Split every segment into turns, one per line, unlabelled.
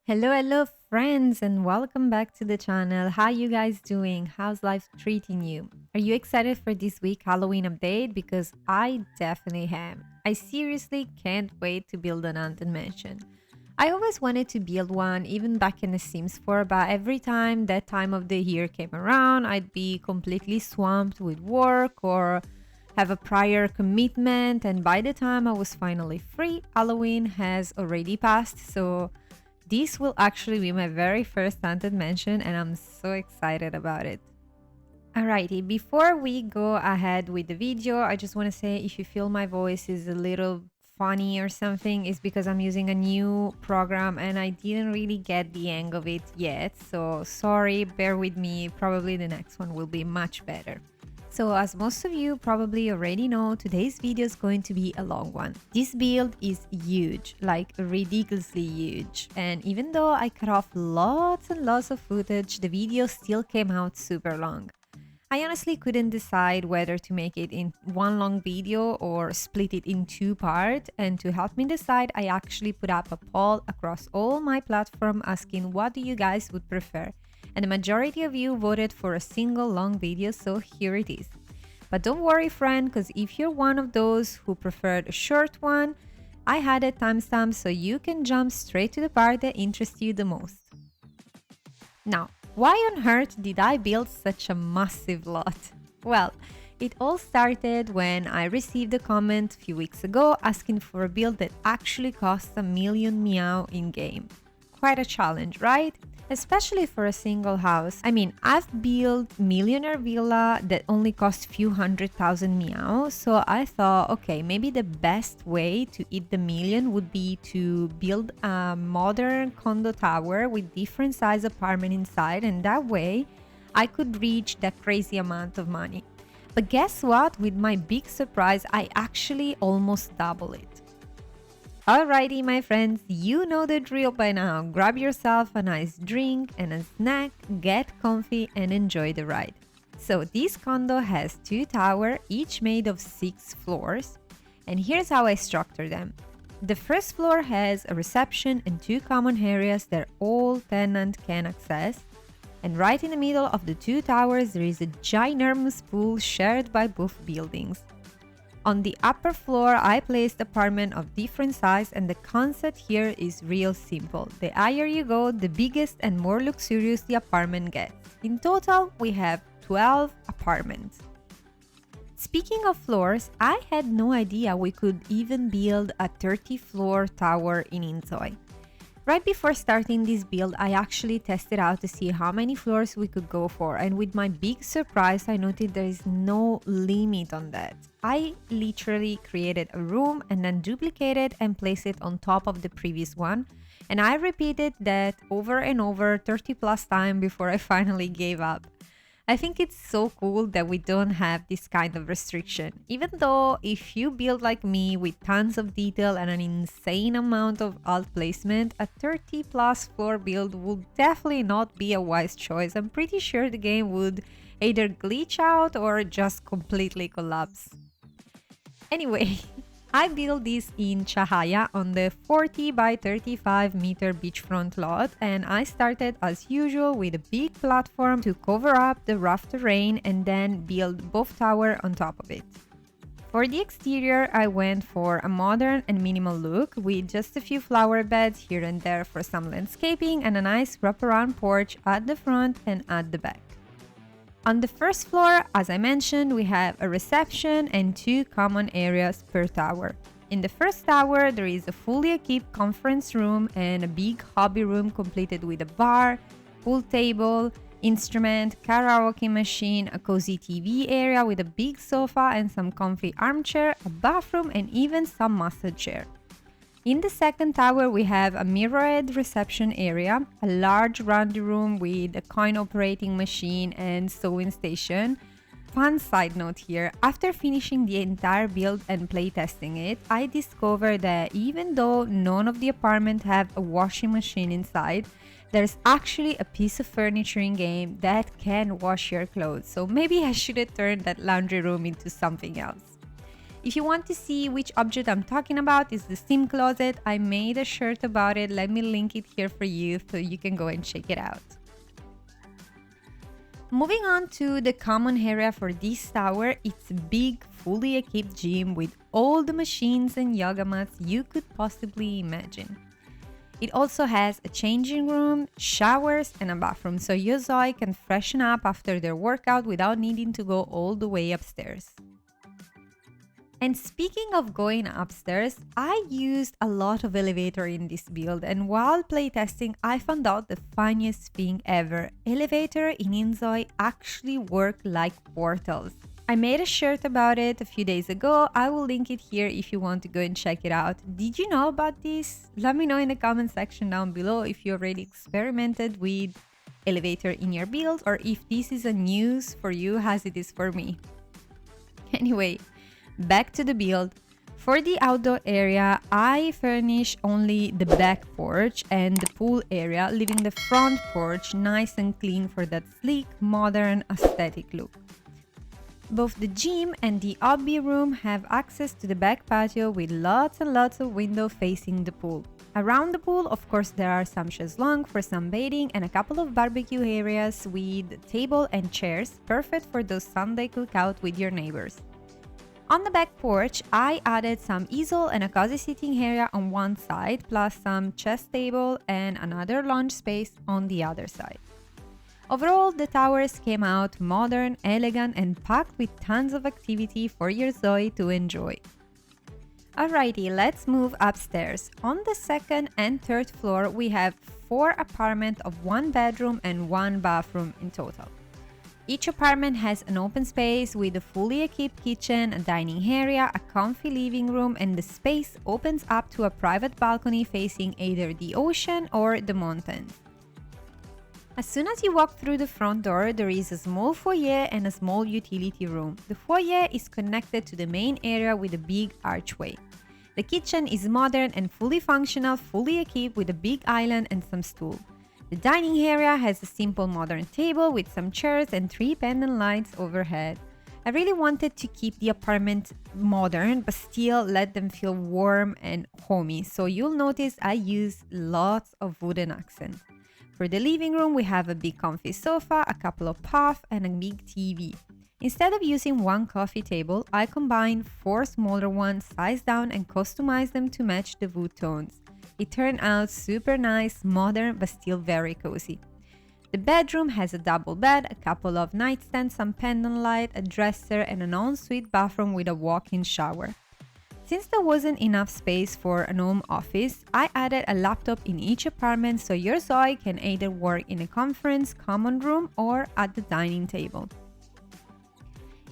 Hello, friends, and welcome back to the channel. How you guys doing? How's life treating you? Are you excited for this week Halloween update? Because I definitely am. I seriously can't wait to build an haunted mansion. I always wanted to build one, even back in The Sims 4, but every time that time of the year came around, I'd be completely swamped with work or have a prior commitment, and by the time I was finally free, Halloween has already passed, so this will actually be my very first haunted mansion and I'm so excited about it. Alrighty, before we go ahead with the video, I just want to say if you feel my voice is a little funny or something, it's because I'm using a new program and I didn't really get the hang of it yet. So sorry, bear with me. Probably the next one will be much better. So as most of you probably already know, today's video is going to be a long one. This build is huge, like ridiculously huge. And even though I cut off lots and lots of footage, the video still came out super long. I honestly couldn't decide whether to make it in one long video or split it in two parts, and to help me decide, I actually put up a poll across all my platforms asking what do you guys would prefer, and the majority of you voted for a single long video, so here it is. But don't worry, friend, because if you're one of those who preferred a short one, I had a timestamp so you can jump straight to the part that interests you the most. Now, why on earth did I build such a massive lot? Well, it all started when I received a comment a few weeks ago asking for a build that actually costs 1,000,000 MIAO in-game. Quite a challenge, right? Especially for a single house. I mean, I've built millionaire villa that only cost few 100,000 MIAO, so I thought, okay, maybe the best way to hit the million would be to build a modern condo tower with different size apartment inside, and that way I could reach that crazy amount of money. But guess what? With my big surprise, I actually almost double it. Alrighty, my friends, you know the drill by now. Grab yourself a nice drink and a snack, get comfy and enjoy the ride. So this condo has two towers, each made of 6 floors, and here's how I structure them. The first floor has a reception and 2 common areas that all tenants can access, and right in the middle of the 2 towers there is a ginormous pool shared by both buildings. On the upper floor, I placed apartments of different size, and the concept here is real simple. The higher you go, the biggest and more luxurious the apartment gets. In total, we have 12 apartments. Speaking of floors, I had no idea we could even build a 30-floor tower in inZOI. Right before starting this build, I actually tested out to see how many floors we could go for, and with my big surprise, I noted there is no limit on that. I literally created a room and then duplicated and placed it on top of the previous one, and I repeated that over and over 30 plus times before I finally gave up. I think it's so cool that we don't have this kind of restriction, even though if you build like me with tons of detail and an insane amount of alt placement, a 30 plus floor build would definitely not be a wise choice. I'm pretty sure the game would either glitch out or just completely collapse. Anyway, I built this in Cahaya on the 40 by 35 meter beachfront lot, and I started as usual with a big platform to cover up the rough terrain and then build both towers on top of it. For the exterior, I went for a modern and minimal look with just a few flower beds here and there for some landscaping and a nice wraparound porch at the front and at the back. On the first floor, as I mentioned, we have a reception and 2 common areas per tower. In the first tower, there is a fully equipped conference room and a big hobby room completed with a bar, pool table, instrument, karaoke machine, a cozy TV area with a big sofa and some comfy armchair, a bathroom and even some massage chair. In the second tower, we have a mirrored reception area, a large round room with a coin operating machine and sewing station. Fun side note here, after finishing the entire build and playtesting it, I discovered that even though none of the apartments have a washing machine inside, there's actually a piece of furniture in game that can wash your clothes. So maybe I should have turned that laundry room into something else. If you want to see which object I'm talking about, is the steam closet. I made a shirt about it. Let me link it here for you so you can go and check it out. Moving on to the common area for this tower, it's a big, fully equipped gym with all the machines and yoga mats you could possibly imagine. It also has a changing room, showers, and a bathroom, so your Zois can freshen up after their workout without needing to go all the way upstairs. And speaking of going upstairs, I used a lot of elevator in this build, and while playtesting, I found out the funniest thing ever. Elevator in inZOI actually work like portals. I made a shirt about it a few days ago. I will link it here if you want to go and check it out. Did you know about this? Let me know in the comment section down below if you already experimented with elevator in your build or if this is a news for you as it is for me. Anyway, back to the build. For the outdoor area, I furnish only the back porch and the pool area, leaving the front porch nice and clean for that sleek, modern, aesthetic look. Both the gym and the hobby room have access to the back patio with lots and lots of windows facing the pool. Around the pool, of course, there are some chaiselong for sunbathing and a couple of barbecue areas with table and chairs, perfect for those Sunday cookout with your neighbors. On the back porch, I added some easel and a cozy sitting area on one side, plus some chess table and another lounge space on the other side. Overall, the towers came out modern, elegant, and packed with tons of activity for your Zois to enjoy. Alrighty, let's move upstairs. On the second and third floor, we have 4 apartments of 1 bedroom and 1 bathroom in total. Each apartment has an open space with a fully equipped kitchen, a dining area, a comfy living room, and the space opens up to a private balcony facing either the ocean or the mountains. As soon as you walk through the front door, there is a small foyer and a small utility room. The foyer is connected to the main area with a big archway. The kitchen is modern and fully functional, fully equipped with a big island and some stools. The dining area has a simple modern table with some chairs and 3 pendant lights overhead. I really wanted to keep the apartment modern but still let them feel warm and homey, so you'll notice I use lots of wooden accents. For the living room, we have a big comfy sofa, a couple of puffs, and a big TV. Instead of using 1 coffee table, I combined 4 smaller ones, sized down, and customized them to match the wood tones. It turned out super nice, modern, but still very cozy. The bedroom has a double bed, a couple of nightstands, some pendant light, a dresser, and an ensuite bathroom with a walk-in shower. Since there wasn't enough space for an home office, I added a laptop in each apartment so your Zois can either work in a conference, common room, or at the dining table.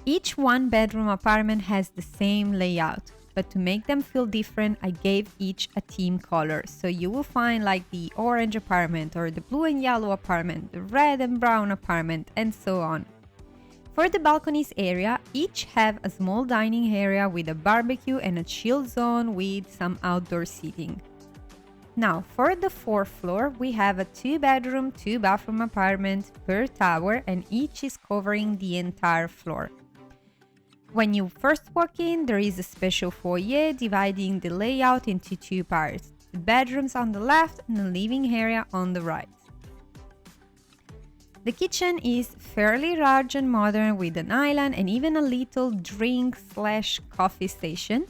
Each 1-bedroom apartment has the same layout, but to make them feel different, I gave each a theme color. So you will find like the orange apartment or the blue and yellow apartment, the red and brown apartment, and so on. For the balconies area, each have a small dining area with a barbecue and a chill zone with some outdoor seating. Now, for the 4th floor, we have a 2-bedroom, 2-bathroom apartment per tower, and each is covering the entire floor. When you first walk in, there is a special foyer dividing the layout into 2 parts, the bedrooms on the left and the living area on the right. The kitchen is fairly large and modern with an island and even a little drink/coffee station.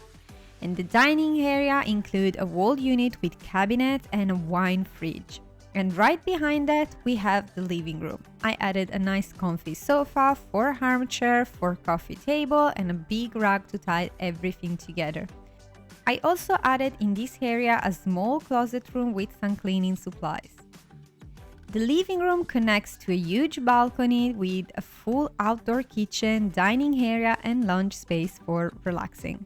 And the dining area includes a wall unit with cabinets and a wine fridge. And right behind that, we have the living room. I added a nice comfy sofa, 4 armchairs, 4 coffee table, and a big rug to tie everything together. I also added in this area a small closet room with some cleaning supplies. The living room connects to a huge balcony with a full outdoor kitchen, dining area, and lounge space for relaxing.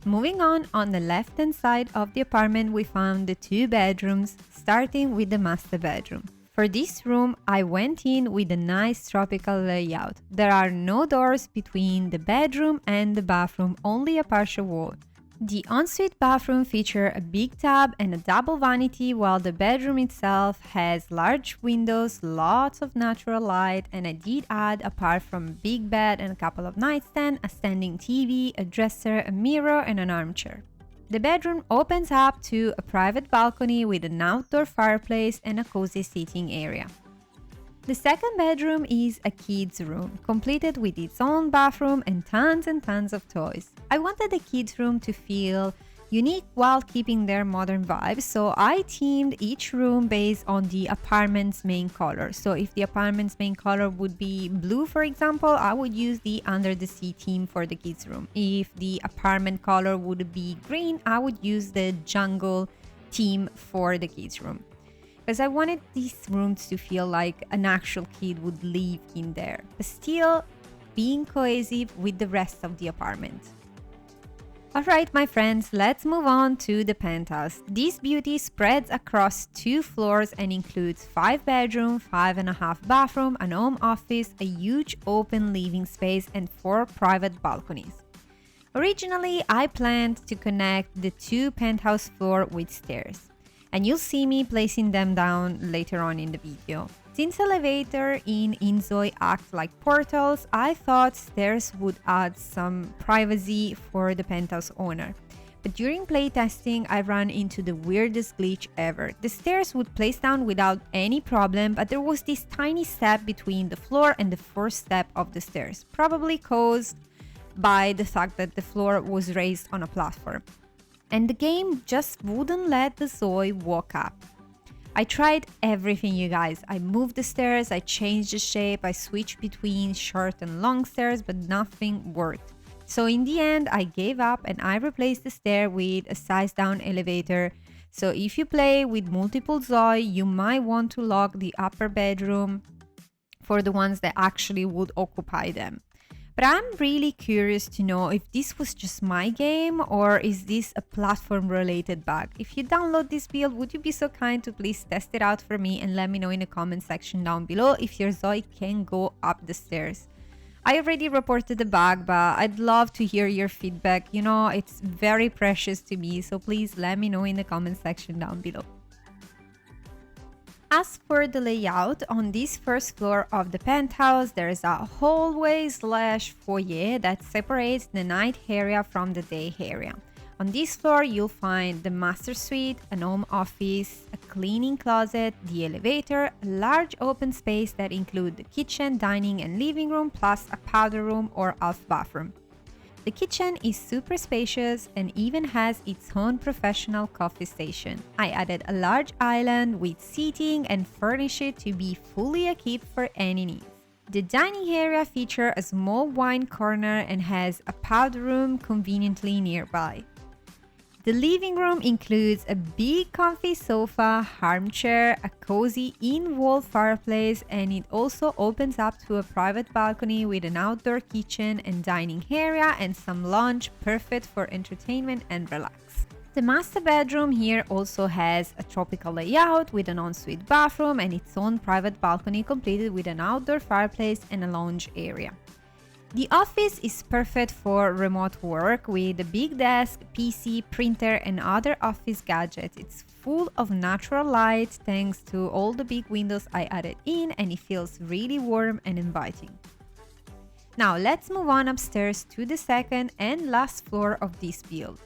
Moving on the left-hand side of the apartment, we found the 2 bedrooms, starting with the master bedroom. For this room, I went in with a nice tropical layout. There are no doors between the bedroom and the bathroom, only a partial wall. The ensuite bathroom features a big tub and a double vanity, while the bedroom itself has large windows, lots of natural light, and I did add, apart from a big bed and a couple of nightstands, a standing TV, a dresser, a mirror, and an armchair. The bedroom opens up to a private balcony with an outdoor fireplace and a cozy seating area. The second bedroom is a kid's room, completed with its own bathroom and tons of toys. I wanted the kids' room to feel unique while keeping their modern vibes, so I themed each room based on the apartment's main color. So if the apartment's main color would be blue, for example, I would use the Under the Sea theme for the kids' room. If the apartment color would be green, I would use the jungle theme for the kids' room, because I wanted these rooms to feel like an actual kid would live in there, but still being cohesive with the rest of the apartment. Alright, my friends, let's move on to the penthouse. This beauty spreads across 2 floors and includes 5 bedrooms, 5.5 bathrooms, an home office, a huge open living space, and 4 private balconies. Originally, I planned to connect the 2 penthouse floors with stairs, and you'll see me placing them down later on in the video. Since elevator in inZOI act like portals, I thought stairs would add some privacy for the penthouse owner. But during playtesting, I ran into the weirdest glitch ever. The stairs would place down without any problem, but there was this tiny step between the floor and the first step of the stairs, probably caused by the fact that the floor was raised on a platform. And the game just wouldn't let the Zois walk up. I tried everything, you guys. I moved the stairs, I changed the shape, I switched between short and long stairs, but nothing worked. So in the end, I gave up and I replaced the stair with a size down elevator. So if you play with multiple Zois, you might want to lock the upper bedroom for the ones that actually would occupy them. But I'm really curious to know if this was just my game or is this a platform related bug. If you download this build, would you be so kind to please test it out for me and let me know in the comment section down below if your Zois can go up the stairs. I already reported the bug, but I'd love to hear your feedback. You know, it's very precious to me, so please let me know in the comment section down below. As for the layout, on this first floor of the penthouse, there is a hallway/foyer that separates the night area from the day area. On this floor, you'll find the master suite, an home office, a cleaning closet, the elevator, a large open space that include the kitchen, dining, and living room, plus a powder room or half bathroom. The kitchen is super spacious and even has its own professional coffee station. I added a large island with seating and furnished it to be fully equipped for any needs. The dining area features a small wine corner and has a powder room conveniently nearby. The living room includes a big comfy sofa, armchair, a cozy in-wall fireplace, and it also opens up to a private balcony with an outdoor kitchen and dining area and some lounge, perfect for entertainment and relax. The master bedroom here also has a tropical layout with an ensuite bathroom and its own private balcony completed with an outdoor fireplace and a lounge area. The office is perfect for remote work with a big desk, PC, printer, and other office gadgets. It's full of natural light thanks to all the big windows I added in, and it feels really warm and inviting. Now let's move on upstairs to the second and last floor of this build.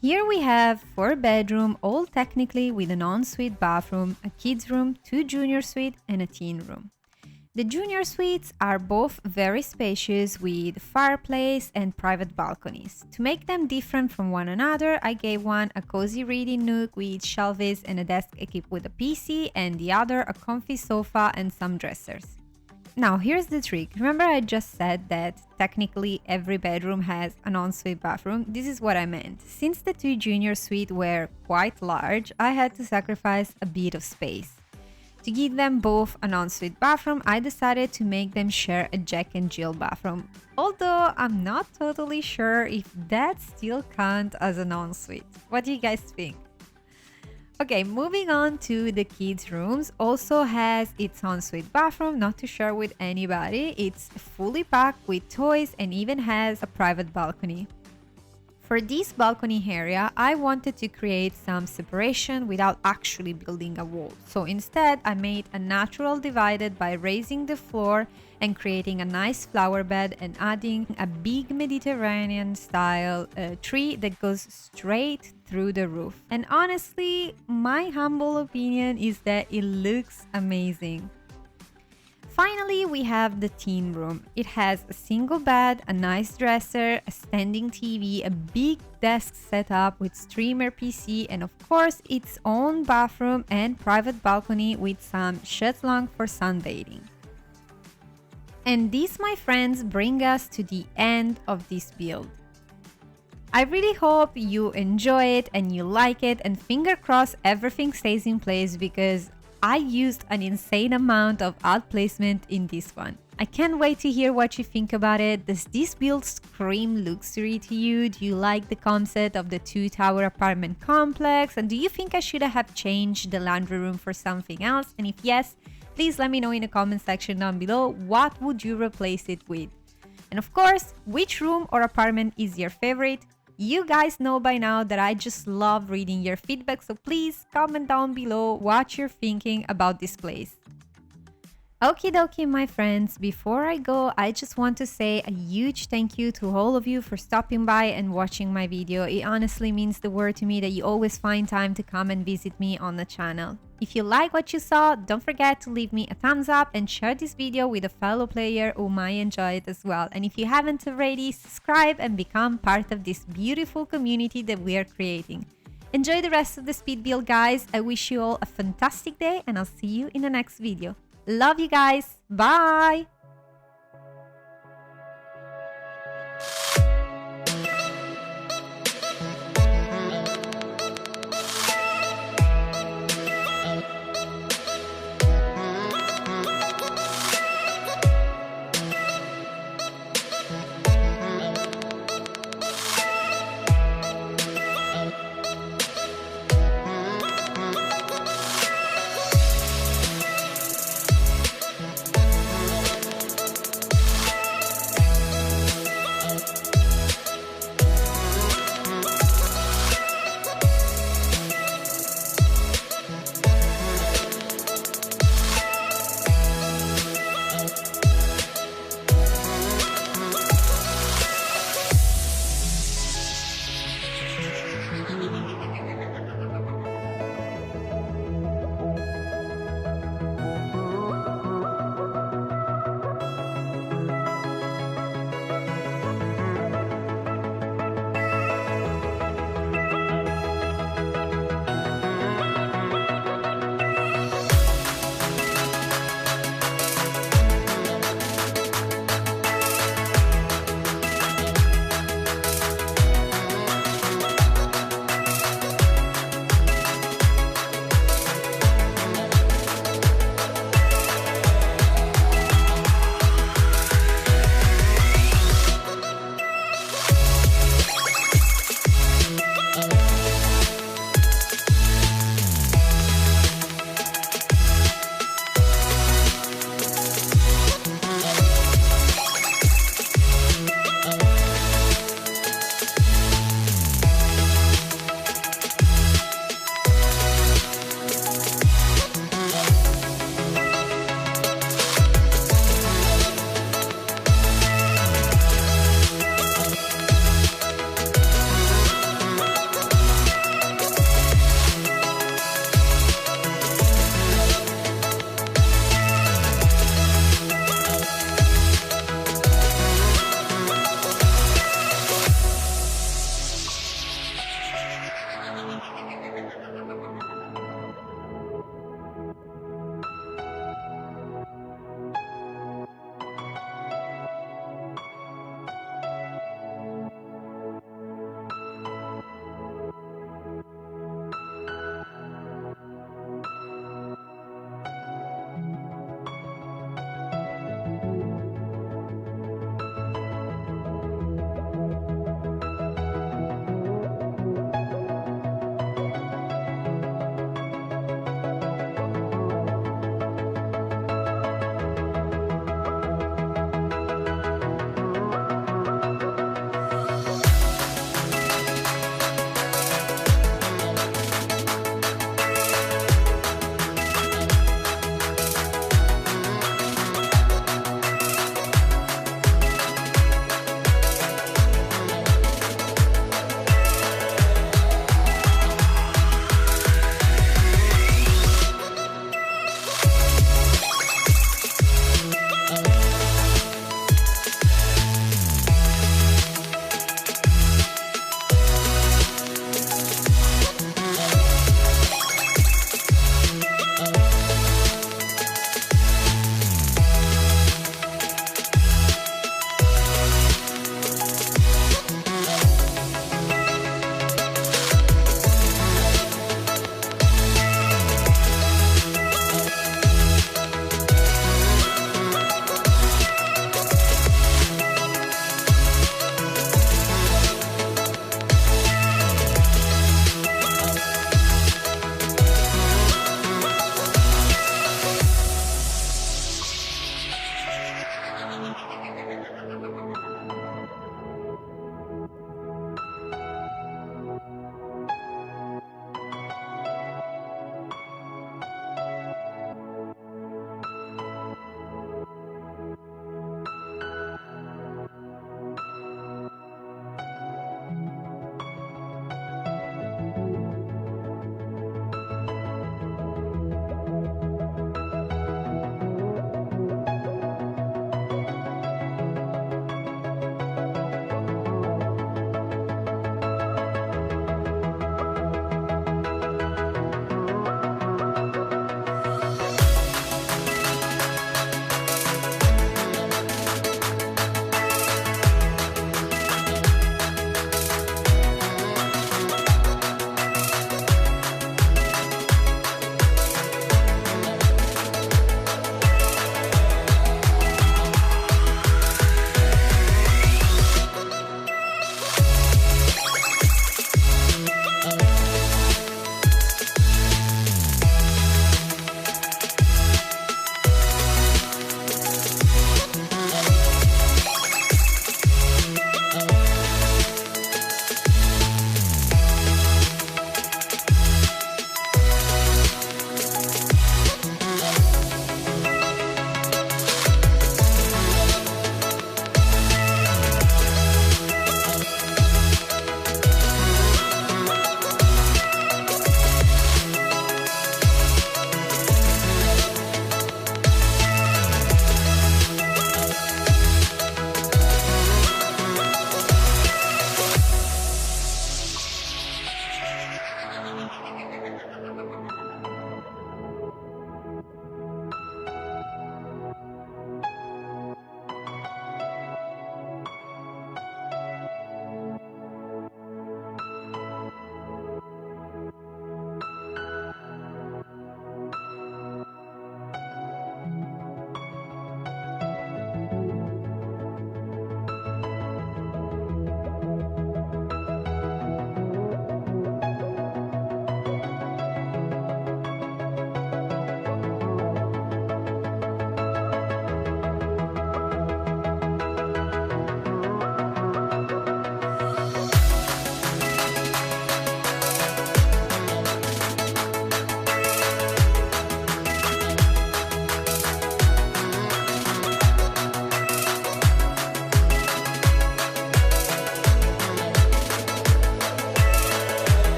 Here we have 4 bedrooms, all technically with an ensuite bathroom, a kids room, 2 junior suites, and a teen room. The junior suites are both very spacious with fireplace and private balconies. To make them different from one another, I gave one a cozy reading nook with shelves and a desk equipped with a PC, and the other a comfy sofa and some dressers. Now here's the trick. Remember I just said that technically every bedroom has an ensuite bathroom? This is what I meant. Since the 2 junior suites were quite large, I had to sacrifice a bit of space. To give them both an ensuite bathroom, I decided to make them share a Jack and Jill bathroom. Although I'm not totally sure if that still counts as an ensuite. What do you guys think? Okay, moving on to the kids' rooms. Also has its ensuite bathroom, not to share with anybody. It's fully packed with toys and even has a private balcony. For this balcony area, I wanted to create some separation without actually building a wall. So instead, I made a natural divided by raising the floor and creating a nice flower bed and adding a big Mediterranean style tree that goes straight through the roof. And honestly, my humble opinion is that it looks amazing. Finally, we have the teen room. It has a single bed, a nice dresser, a standing TV, a big desk setup with streamer PC, and of course, its own bathroom and private balcony with some shetland for sunbathing. And this, my friends, bring us to the end of this build. I really hope you enjoy it and you like it, and finger crossed everything stays in place because I used an insane amount of ad placement in this one. I can't wait to hear what you think about it. Does this build scream luxury to you? Do you like the concept of the 2-tower apartment complex? And do you think I should have changed the laundry room for something else? And if yes, please let me know in the comment section down below. What would you replace it with? And of course, which room or apartment is your favorite? You guys know by now that I just love reading your feedback, so please comment down below what you're thinking about this place. Okie dokie, my friends, before I go, I just want to say a huge thank you to all of you for stopping by and watching my video. It honestly means the world to me that you always find time to come and visit me on the channel. If you like what you saw, don't forget to leave me a thumbs up and share this video with a fellow player who might enjoy it as well. And if you haven't already, subscribe and become part of this beautiful community that we are creating. Enjoy the rest of the speed build, guys. I wish you all a fantastic day and I'll see you in the next video. Love you guys. Bye.